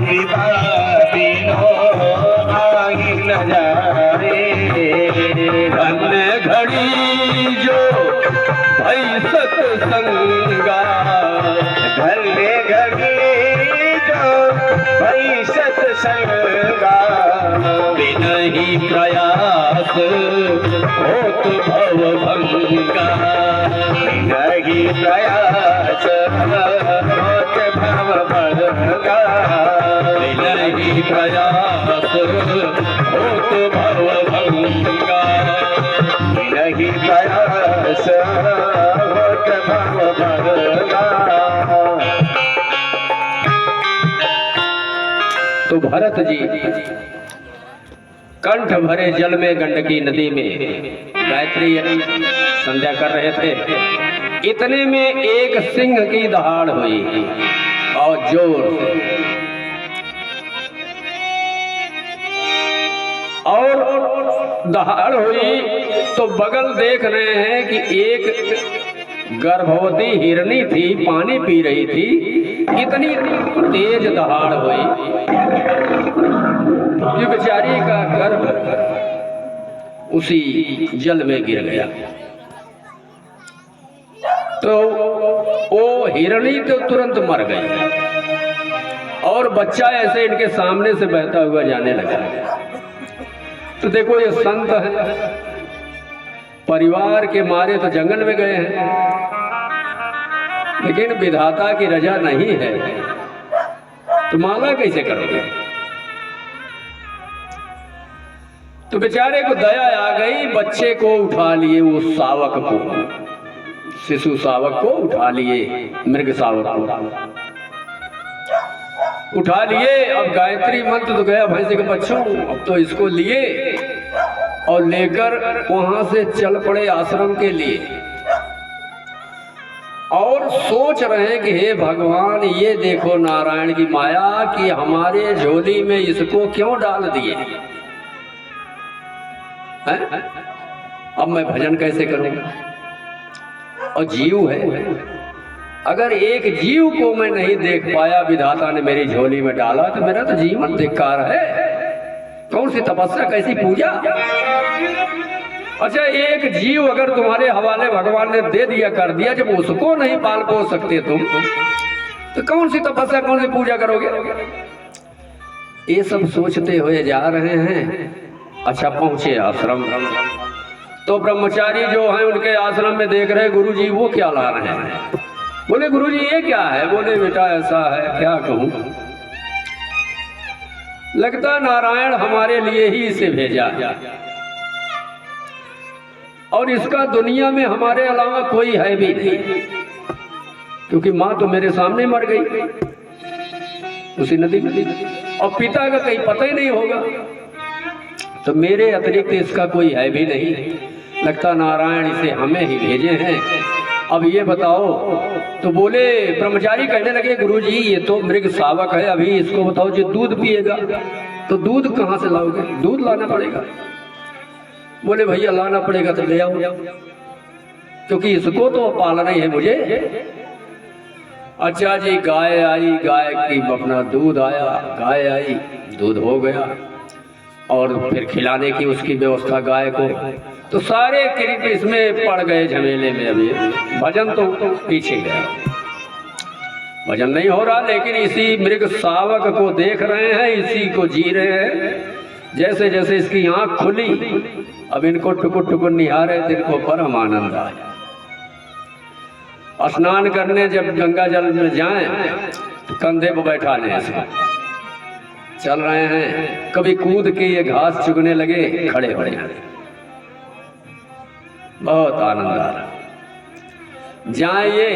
कृपा बिनो आगे न जाए। धन्य घड़ी जो भई सत्संगा, धन्य घड़ी जो भई सत्संगा, बिनहि प्रयास होत भव भंगा, बिनहि प्रयास होत भव भंगा, बिनहि प्रयास होत भव भंगा, बिनहि प्रयास होत भव भंगा। तो भरत जी कंठ भरे जल में गंडकी नदी में गायत्री संध्या कर रहे थे। इतने में एक सिंह की दहाड़ हुई और जोर से, और दहाड़ हुई तो बगल देख रहे हैं कि एक गर्भवती हिरनी थी, पानी पी रही थी। इतनी तेज दहाड़ हुई कि बेचारी का गर्भ उसी जल में गिर गया। तो वो हिरनी तो तुरंत मर गई और बच्चा ऐसे इनके सामने से बहता हुआ जाने लगा। तो देखो ये संत है, परिवार के मारे तो जंगल में गए हैं, लेकिन विधाता की रजा नहीं है तो माला कैसे करोगे? तो बेचारे को दया आ गई, बच्चे को उठा लिए, वो शावक को, शिशु शावक को उठा लिए, मृग शावक को उठा लिए। अब गायत्री मंत्र तो गया भैंसे के बच्चों, अब तो इसको लिए और लेकर वहां से चल पड़े आश्रम के लिए। और सोच रहे हैं कि हे भगवान, ये देखो नारायण की माया कि हमारे झोली में इसको क्यों डाल दिए हैं? अब मैं भजन कैसे करूंगा? और जीव है, अगर एक जीव को मैं नहीं देख पाया, विधाता ने मेरी झोली में डाला, तो मेरा तो जीवन धिक्कार है। कौन सी तपस्या, कैसी पूजा? अच्छा, एक जीव अगर तुम्हारे हवाले भगवान ने दे दिया, कर दिया, जब उसको नहीं पाल पोस सकते तुम, तो कौन सी तपस्या, कौन सी पूजा करोगे? ये सब सोचते हुए जा रहे हैं। अच्छा, पहुंचे आश्रम तो ब्रह्मचारी जो हैं उनके आश्रम में देख रहे गुरुजी वो क्या ला रहे हैं। बोले गुरुजी ये क्या है? बोले बेटा ऐसा है, क्या कहूं, लगता नारायण हमारे लिए ही इसे भेजा और इसका दुनिया में हमारे अलावा कोई है भी नहीं, क्योंकि माँ तो मेरे सामने मर गई उसी नदी में, और पिता का कहीं पता ही नहीं होगा, तो मेरे अतिरिक्त इसका कोई है भी नहीं। लगता नारायण इसे हमें ही भेजे हैं। अब ये बताओ। तो बोले ब्रह्मचारी कहने लगे गुरुजी ये तो मृग शावक है, अभी इसको बताओ जो दूध पिएगा, तो दूध कहाँ से लाओगे? दूध लाना पड़ेगा। बोले भैया लाना पड़ेगा तो ले आओ, क्योंकि इसको तो पालना ही है मुझे। अच्छा जी, गाय आई, गाय की अपना दूध आया, गाय आई, दूध हो गया, और फिर खिलाने की उसकी व्यवस्था गाय को, तो सारे कृप इसमें पड़ गए झमेले में। अभी भजन तो पीछे गया, भजन नहीं हो रहा, लेकिन इसी मृग शावक को देख रहे हैं, इसी को जी रहे हैं। जैसे जैसे इसकी आंख खुली, अब इनको टुकुर टुकुर निहारे, इनको परम आनंद आया। स्नान करने जब गंगा जल में जाएं तो कंधे पर बैठा लें, चल रहे हैं, कभी कूद के ये घास चुगने लगे, खड़े हो जाए, बहुत आनंद आ रहा। जहाँ ये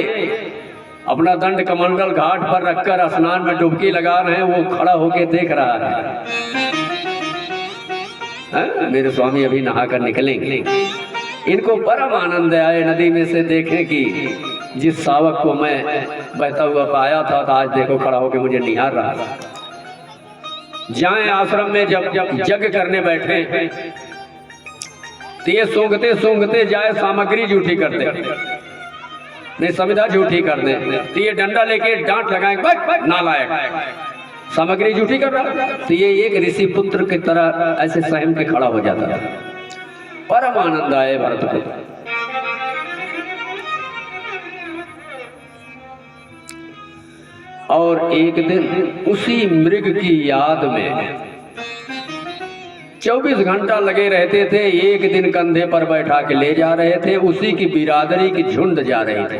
अपना दंड कमंडल घाट पर रखकर स्नान में डुबकी लगा रहे हैं, वो खड़ा होके देख रहा है। मेरे स्वामी अभी नहा कर निकलेंगे। इनको परम आनंद आए नदी में से देखें कि जिस शावक को मैं बहता हुआ पाया था, तो आज देखो खड़ा होकर मुझे निहार रहा था। जाए आश्रम में जब यज्ञ करने बैठे तो ये सूंघते सूंघते जाए सामग्री झूठी करते, नहीं संविधा झूठी कर दे, तो ये डंडा लेके डांट लगाए, नालायक सामग्री जुटी कर रहा, तो ये एक ऋषि पुत्र की तरह ऐसे सहम के खड़ा हो जाता था। परम आनंद आए भरत को। और एक दिन उसी मृग की याद में 24 घंटा लगे रहते थे। एक दिन कंधे पर बैठा के ले जा रहे थे, उसी की बिरादरी की झुंड जा रही थी।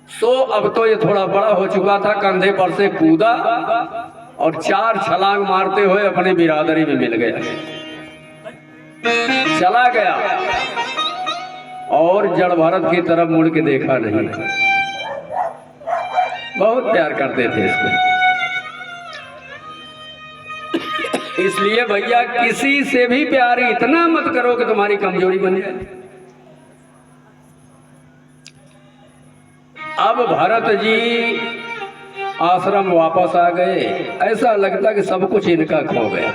सो अब तो ये थोड़ा बड़ा हो चुका था, कंधे पर से कूदा और 4 छलांग मारते हुए अपने बिरादरी में मिल गया, चला गया और जड़ भरत की तरफ मुड़ के देखा नहीं। बहुत प्यार करते थे इसको। इसलिए भैया किसी से भी प्यार इतना मत करो कि तुम्हारी कमजोरी बन जाए। अब भरत जी आश्रम वापस आ गए, ऐसा लगता कि सब कुछ इनका खो गया।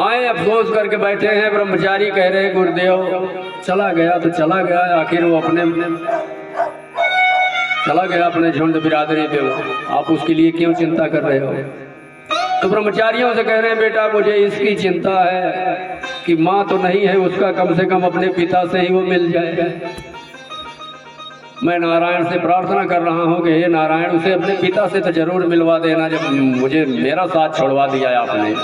आए अफसोस करके बैठे हैं, ब्रह्मचारी कह रहे गुरुदेव चला गया तो चला गया, आखिर वो अपने चला गया अपने झुंड बिरादरी पे, आप उसके लिए क्यों चिंता कर रहे हो? तो ब्रह्मचारियों से कह रहे हैं बेटा मुझे इसकी चिंता है कि माँ तो नहीं है उसका, कम से कम अपने पिता से ही वो मिल जाए। मैं नारायण से प्रार्थना कर रहा हूँ कि हे नारायण उसे अपने पिता से तो जरूर मिलवा देना, जब मुझे मेरा साथ छोड़वा दिया आपने।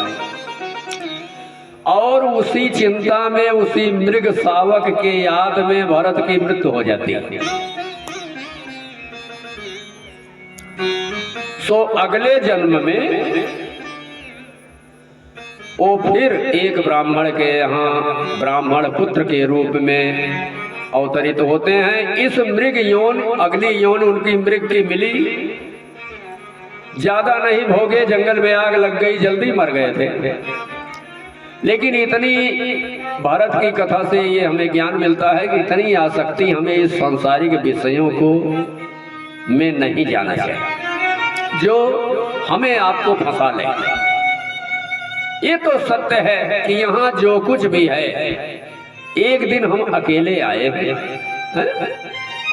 और उसी चिंता में, उसी मृग शावक के याद में भरत की मृत्यु हो जाती है। सो अगले जन्म में वो फिर एक ब्राह्मण के यहाँ ब्राह्मण पुत्र के रूप में अवतरित होते हैं। इस मृग योन, अगली योन उनकी मृग की मिली, ज्यादा नहीं भोगे, जंगल में आग लग गई, जल्दी मर गए थे। लेकिन इतनी भारत की कथा से ये हमें ज्ञान मिलता है कि इतनी आसक्ति हमें इस सांसारिक विषयों को में नहीं जाना चाहिए जो हमें आपको फंसा ले। ये तो सत्य है कि यहाँ जो कुछ भी है, एक दिन हम अकेले आए हैं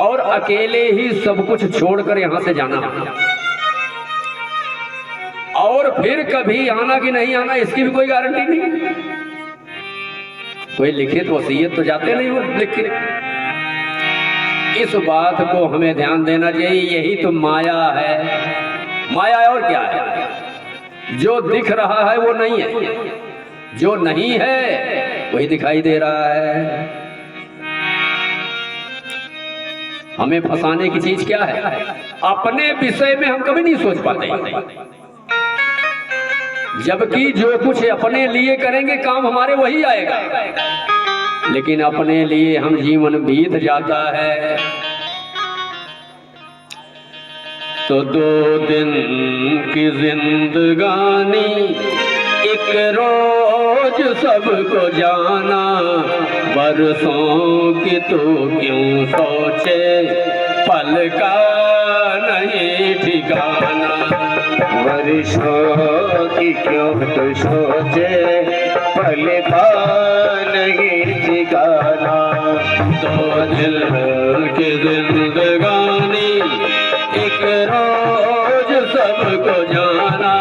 और अकेले ही सब कुछ छोड़कर यहाँ से जाना होगा, और फिर कभी आना कि नहीं आना इसकी भी कोई गारंटी नहीं। कोई लिखित वसीयत तो जाते नहीं वो लिख के। इस बात को हमें ध्यान देना चाहिए, यही तो माया है। माया और क्या है? जो दिख रहा है वो नहीं है, जो नहीं है वही दिखाई दे रहा है। हमें फंसाने की चीज क्या है? अपने विषय में हम कभी नहीं सोच पाते, जबकि जो कुछ अपने लिए करेंगे काम हमारे वही आएगा। लेकिन अपने लिए हम जीवन बीत जाता है तो 2 दिन की जिंदगानी, एक रोज सबको जाना, बरसों की तू क्यों सोचे, पल का नहीं ठिकाना। वर्षों की क्यों तू सोचे, पल का नहीं ठिकाना। 2 दिन की जिंदगानी, एक रोज सबको जाना,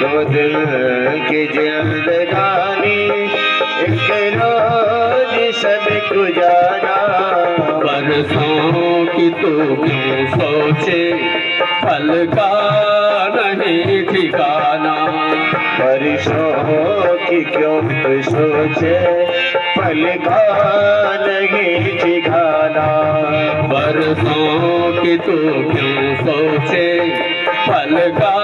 2 दिन की जिंदगानी, एक रोज सबको जाना। बरसों की तू क्यों सोचे, पल का नहीं ठिकाना। वर्षों की क्यों तू सोचे, पल का नहीं ठिकाना। बरसों की तू क्यों सोचे, पल का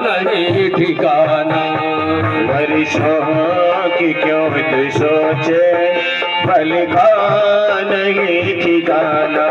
नहीं ठिकाना। वर्षों की क्यों तू सोचे, पल का नहीं ठिकाना।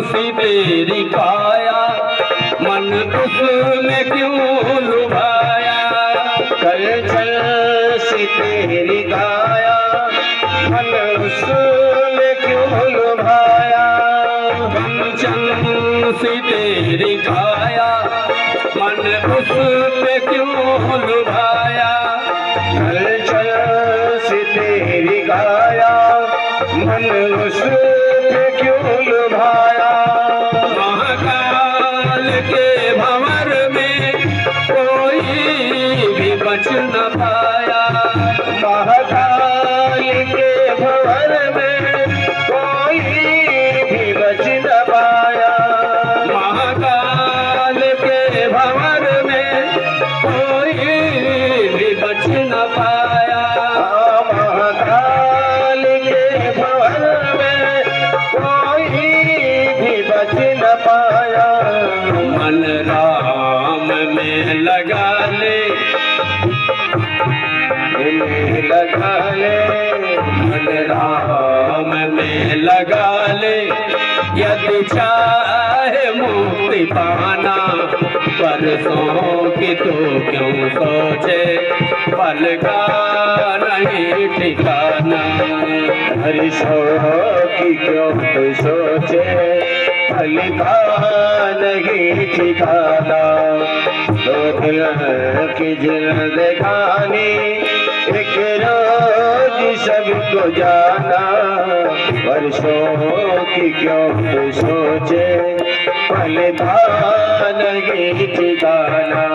सी तेरी काया, मन उसमें क्यों लुभाया। कल चल सी तेरी काया, मन उसमें क्यों लुभाया। कंचन सी तेरी काया, मन उसमें क्यों लुभाया। कल चल सी तेरी काया, मन उसमें क्यों लुभाया। महाकाल के भंवर में कोई भी बच न पाया। महाकाल के भंवर में कोई भी बच न पाया। महाकाल के भंवर में कोई भी बच न पाया। महाकाल के भंवर में कोई भी बच न पाया। मन राम में लगा ले, लगा ले, मन राम में लगा ले। यदि चाहे मुक्ति पाना, परसों की तो क्यों सोचे, पल का नहीं ठिकाना। हरिशो की क्यों तू सोचे, पल का नहीं ठिकाना। दो दिल की जिंदगानी, एक रोज सबको जाना। वर्षों की क्यों तू सोचे, पल का नहीं ठिकाना।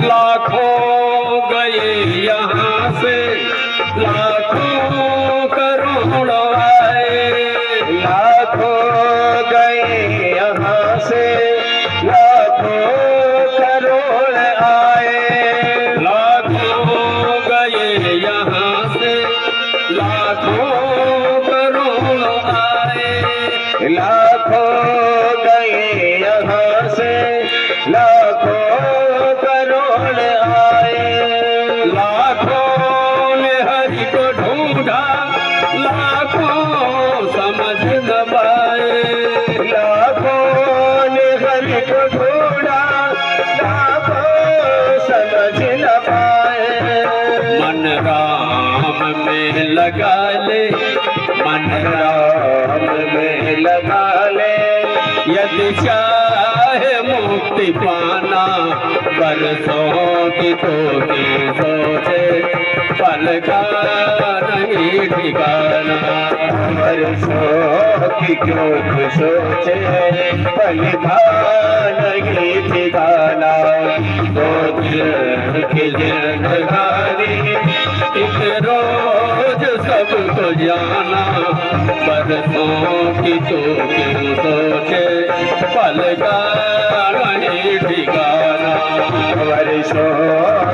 लाखों गए यहाँ से, लाखों करोड़ों आए। लाखों गए यहाँ से, लाखों करोड़ आए। लाखों गए यहाँ से, लाखों करोड़ों आए। लाखों गए यहाँ से, लाखों करोड़ आए। लाखों ने हरि को ढूंढा, लाखों समझ न पाए। लाखों ने हरि को ढूंढा, लाखों समझ न पाए। मन राम में लगा ले, मन राम में लगा ले। यदि चाहे मुक्ति पाना, बरसों की तो क्यों सोचे, पल का नहीं ठिकाना। वर्षों की क्यों तू सोचे, पल का नहीं ठिकाना। दो दिल की जिंदगानी, एक रोज सबको जाना। बरसों की तो क्यों सोचे, पल का नहीं ठिकाना। वर्षों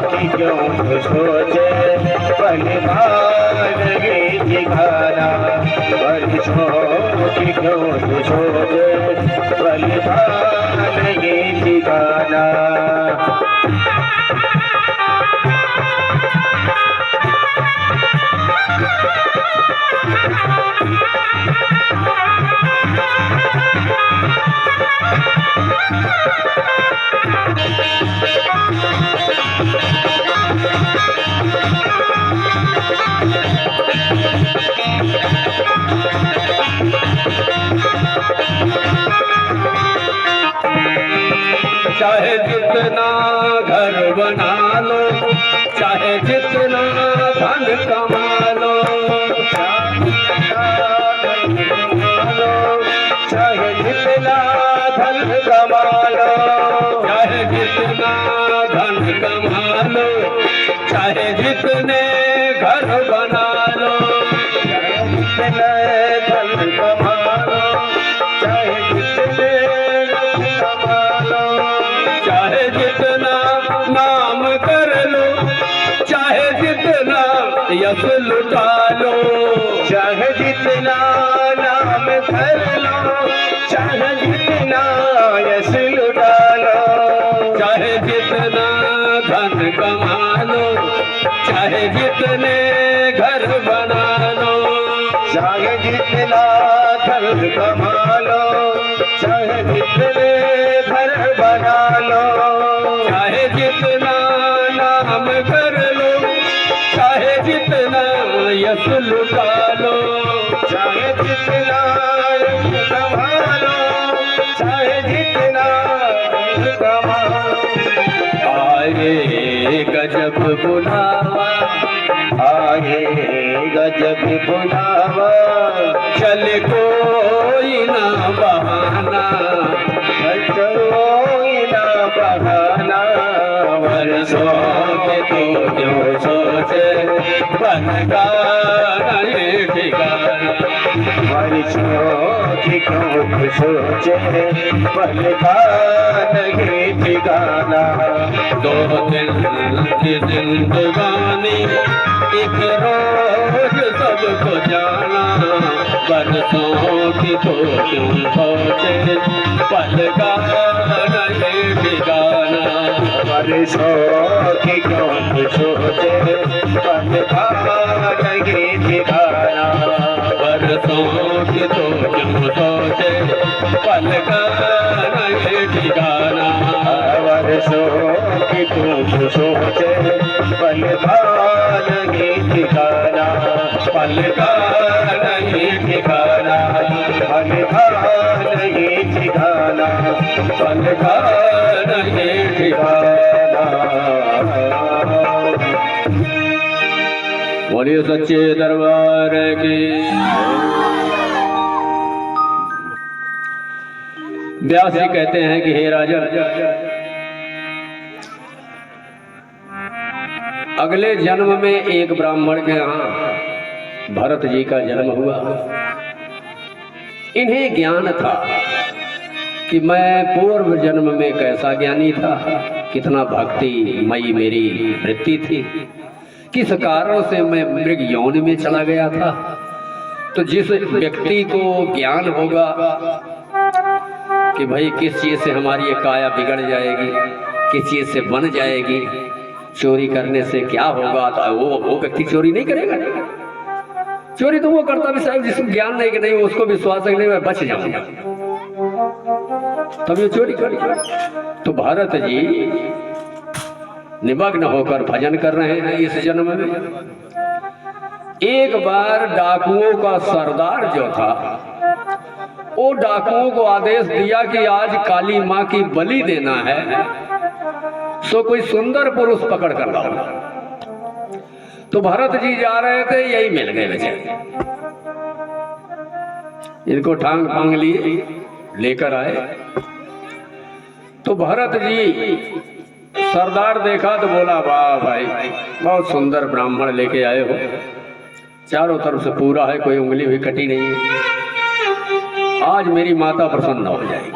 की क्यों तू सोचे, पल का नहीं ठिकाना। वर्षों की क्यों तू सोचे, पल का नहीं ठिकाना। चाहे जितना घर बना लो, चाहे जितना धन कमा लो, चाहे जितना धन कमा लो, चाहे जितना धन कमा लो, चाहे जितने घर बना लो, जितने धन कमा लो, चाहे जितने कमा लो, चाहे जितना नाम कर लो, चाहे जितना यश लुटा लो, चाहे जितना नाम कर लो, चाहे जितना यश लुटा लो, चाहे जितना धन कमा लो, चाहे जितने घर बना लो, चाहे जितना धन कमा लो, चाहे जितने घर बना लो, चाहे जितना नाम कर लो, चाहे जितना यश लुटा लो, चाहे जितना कमा लो, चाहे जितना कमा लो, आए गजब बुलावा, आए गजब बुलावा, चल कोई ना बहाना, चलो ना बहाना, वर्षों के तो क्यों सोचे बन का नहीं ठिकाना, वर्षों की क्यों सोचे पल का नहीं ठिकाना, दो दिन की जिंदगानी एक रोज सबको जाना, बरसों की तो क्यों सोचे पल का नहीं ठिकाना, वर्षों की क्यों सोचे पल का नहीं ठिकाना, बरसों की तो क्यों सोचे पल का नहीं ठिकाना, वर्षों की तुम सोचे पल का नहीं ठिकाना, पल का नहीं ठिकाना, पल का नहीं ठिकाना, पल का नहीं ठिकाना। बोलिए सच्चे दरबार की। व्यास जी कहते हैं कि हे राजन, अगले जन्म में एक ब्राह्मण के यहाँ भरत जी का जन्म हुआ। इन्हें ज्ञान था कि मैं पूर्व जन्म में कैसा ज्ञानी था, कितना भक्ति मई मेरी वृत्ति थी, किस कारण से मैं मृग यौन में चला गया था। तो जिस व्यक्ति को ज्ञान होगा कि भाई किस चीज से हमारी ये काया बिगड़ जाएगी, किस चीज से बन जाएगी, चोरी करने से क्या होगा, तो वो व्यक्ति चोरी नहीं करेगा। चोरी तो वो करता भी साहब जिसको ज्ञान नहीं कि नहीं, उसको विश्वास है कि नहीं मैं बच जाऊंगा, तब ये चोरी करेगा। तो भारत जी निमग्न होकर भजन कर रहे हैं इस जन्म में। एक बार डाकुओं का सरदार जो था, वो डाकुओं को आदेश दिया कि आज काली माँ की बलि देना है, सो कोई सुंदर पुरुष पकड़ कर लाओ। तो भरत जी जा रहे थे, यही मिल गए बेचारे। इनको ठांग पांग लिए लेकर आए। तो भरत जी सरदार देखा तो बोला, वाह भाई बहुत सुंदर ब्राह्मण लेके आए हो, चारों तरफ से पूरा है, कोई उंगली भी कटी नहीं है, आज मेरी माता प्रसन्न हो जाएगी।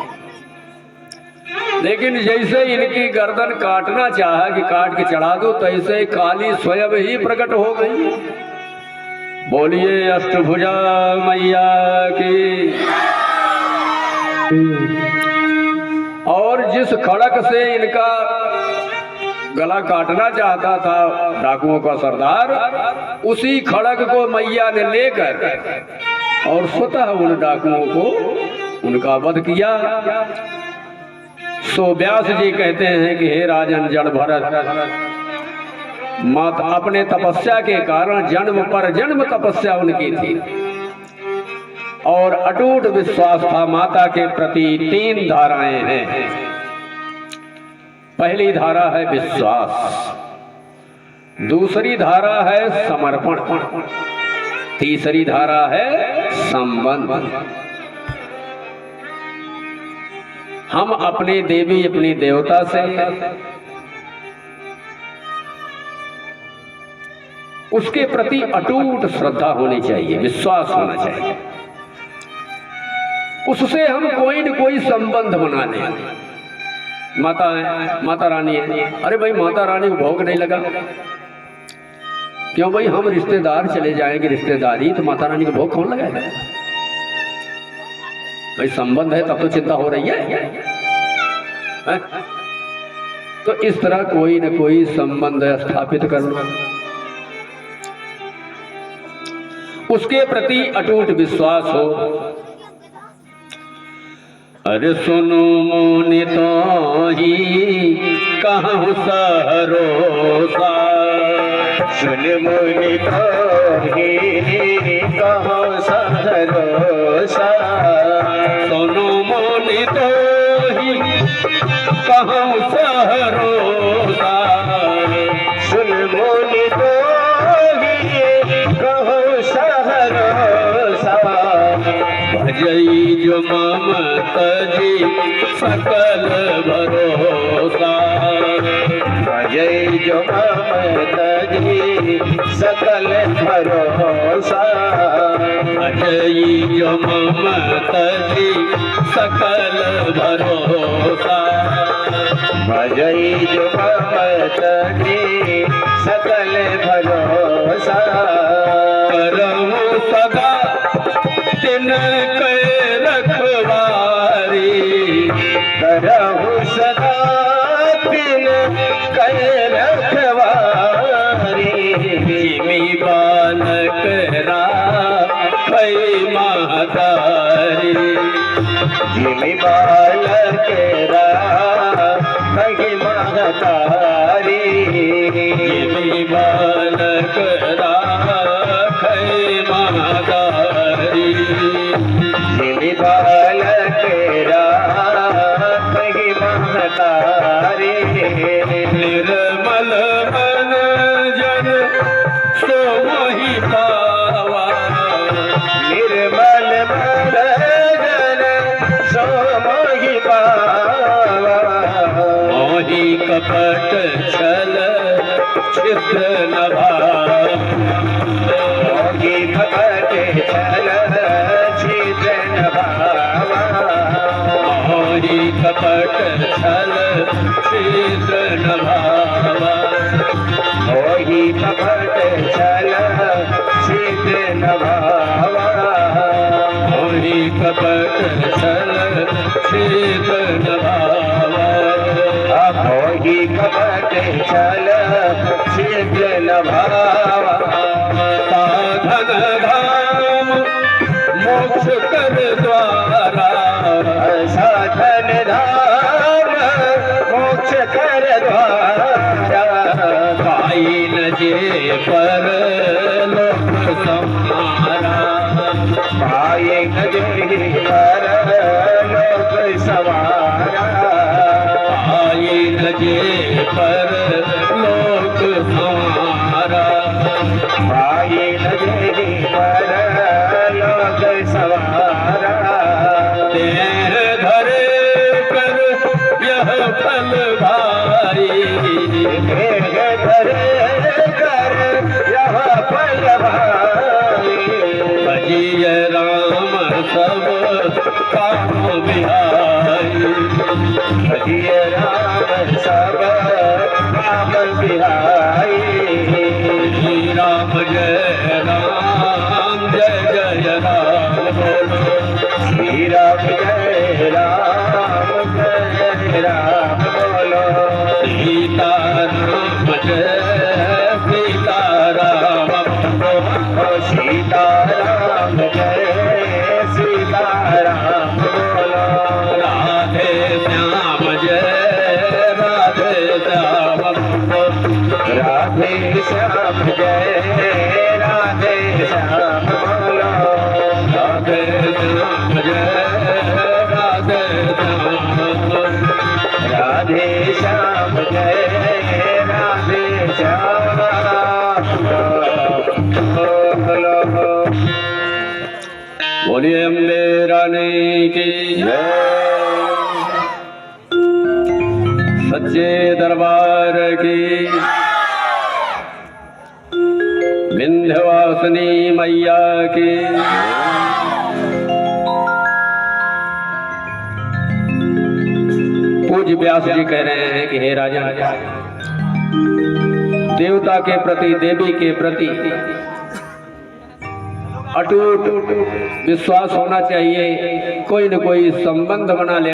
लेकिन जैसे इनकी गर्दन काटना चाहा कि काट के चढ़ा दो, तैसे काली स्वयं ही प्रकट हो गई। बोलिए अष्टभुजा मैया की। और जिस खड़क से इनका गला काटना चाहता था डाकुओं का सरदार, उसी खड़क को मैया ने लेकर और स्वतः उन डाकुओं को उनका वध किया। सो व्यास जी कहते हैं कि हे राजन जड़ भरत, मात अपने तपस्या के कारण जन्म पर जन्म तपस्या उनकी थी और अटूट विश्वास था माता के प्रति। 3 धाराएं हैं। पहली धारा है विश्वास, दूसरी धारा है समर्पण, तीसरी धारा है संबंध। हम अपने देवी अपनी देवता से उसके प्रति अटूट श्रद्धा होनी चाहिए, विश्वास होना चाहिए। उससे हम कोई न कोई संबंध बना लें। माता है, माता रानी है, अरे भाई माता रानी को भोग नहीं लगा, क्यों भाई? हम रिश्तेदार चले जाएंगे रिश्तेदारी, तो माता रानी को भोग कौन लगाएगा? भाई संबंध है तब तो चिंता हो रही है? तो इस तरह कोई न कोई संबंध स्थापित कर लो, उसके प्रति अटूट विश्वास हो। अरे सुनो मोनि तो ही कहूँ सरोसा, सुन मुनि तो ही कहूँ सरोसा, सुनो मोनि तो ही कहूँ सरोसा, सुन मुनि तो ही कहूँ सरोसा, भजई जो ममत जी सकल भरोसा, भजई जो ममत जी सकल भरोसा, भजई जो ममत जी सकल भरोसा, भजई जो ममत जी सकल भरोसा, करहूँ सदा तिन के रखवारी, करहूँ सदा तिन कै रखवारी, जिमी बालक राखै महतारी, जिमि बालक राखै महतारी, जिमी बालक राखै महतारी, जिमि बालक राखै महतारी, निर्मल मन जन सो मोहि पावा, निर्मल मन जन सो मोहि पावा, मोहि कपट छल छिद्र न भावा, मोहि कपट छल छिद्र न भावा, मोहि कपट छल छिद्र न भावा, मोहि कपट छल छिद्र न भावा, मोहि कपट छल छिद्र न भावा, मोहि कपट छल छिद्र न भावा, साधन धाम मोक्ष कर द्वारा, साधन धाम मोक्ष कर द्वारा, पाई न जे पर लोक समारा, पाए नदी पर लोक सवारा, पाई न जे पर लोक समारा, पाए नदी पर लोक सवारा, तेह धरे कर यह फल भारी, धरे कर यह फल भाई, भजिय राम सब काम बिहारी, भजिय राम सब काम बिहाई, श्री राम जय राम जय जय राम बोलो, श्री राम जय राम जय राम बोलो, सीता राम जय सीता राम बोलो, सीता राम जय सीता राम बोलो, राधे श्याम जय राधे श्याम बोलो, राधे श्याम जय राधे श्याम बोलो, राधे श्याम जय राधे श्याम बोलो, राधे श्याम जय राधे श्याम बोलो। बोलिए अम्बे रानी की सच्चे दरबार की, विंध्यवासिनी मैया की। पूज्य व्यास जी कह रहे हैं कि हे राजन, देवता के प्रति, देवी के प्रति अटूट विश्वास होना चाहिए, कोई न कोई संबंध बना ले।